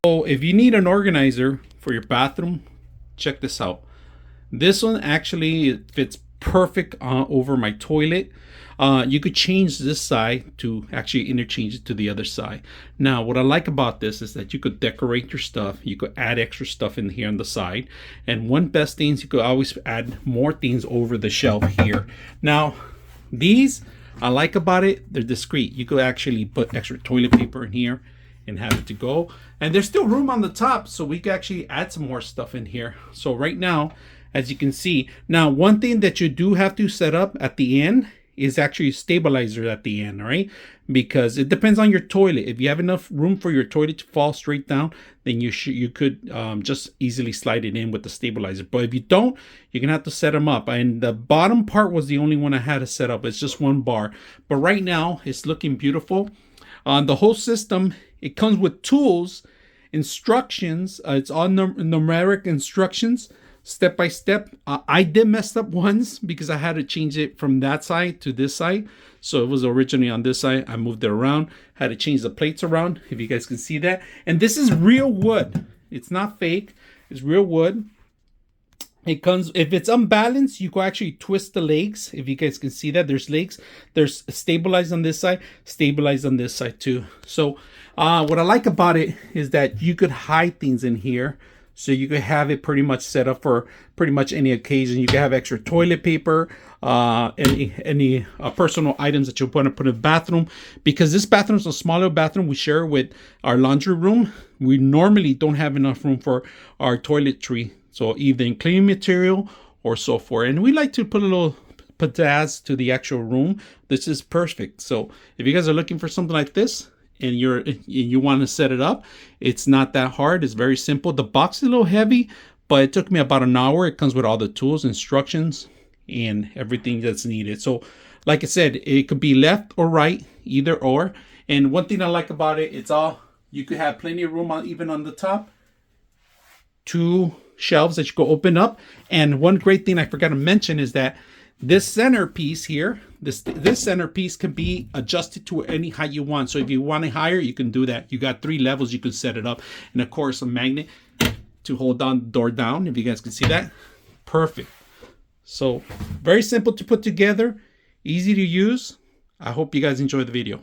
So if you need an organizer for your bathroom, check this out. This one actually it fits perfect over my toilet. You could change this side to actually interchange it to the other side. Now, what I like about this is that you could decorate your stuff. You could add extra stuff in here on the side. And one best thing is you could always add more things over the shelf here. Now, these I like about it, they're discreet. You could actually put extra toilet paper in here and have it to go. And there's still room on the top, so we can actually add some more stuff in here. So right now, as you can see, now one thing that you do have to set up at the end is actually a stabilizer at the end, right? Because it depends on your toilet. If you have enough room for your toilet to fall straight down, then you could just easily slide it in with the stabilizer. But if you don't, you're gonna have to set them up. And the bottom part was the only one I had to set up. It's just one bar. But right now, it's looking beautiful. The whole system, it comes with tools, instructions. It's all numeric instructions, step by step. I did mess up once because I had to change it from that side to this side. So it was originally on this side. I moved it around, had to change the plates around, if you guys can see that. And this is real wood. It's not fake. It's real wood. It comes, if it's unbalanced, you can actually twist the legs. If you guys can see that, there's legs. There's stabilized on this side, stabilized on this side too. So what I like about it is that you could hide things in here. So you could have it pretty much set up for pretty much any occasion. You can have extra toilet paper, any personal items that you want to put in the bathroom. Because this bathroom is a smaller bathroom, we share with our laundry room. We normally don't have enough room for our toiletry. So either in cleaning material or so forth. And we like to put a little pizzazz to the actual room. This is perfect. So if you guys are looking for something like this, and you want to set it up, it's not that hard. It's very simple. The box is a little heavy, but it took me about an hour. It comes with all the tools, instructions, and everything that's needed. So like I said, it could be left or right, either or. And one thing I like about it, it's all, you could have plenty of room even on the top. 2 shelves that you go open up. And one great thing I forgot to mention is that this centerpiece here, this centerpiece can be adjusted to any height you want. So if you want it higher, you can do that. You got 3 levels, you can set it up. And of course, a magnet to hold down the door down, if you guys can see that. Perfect. So very simple to put together, easy to use. I hope you guys enjoy the video.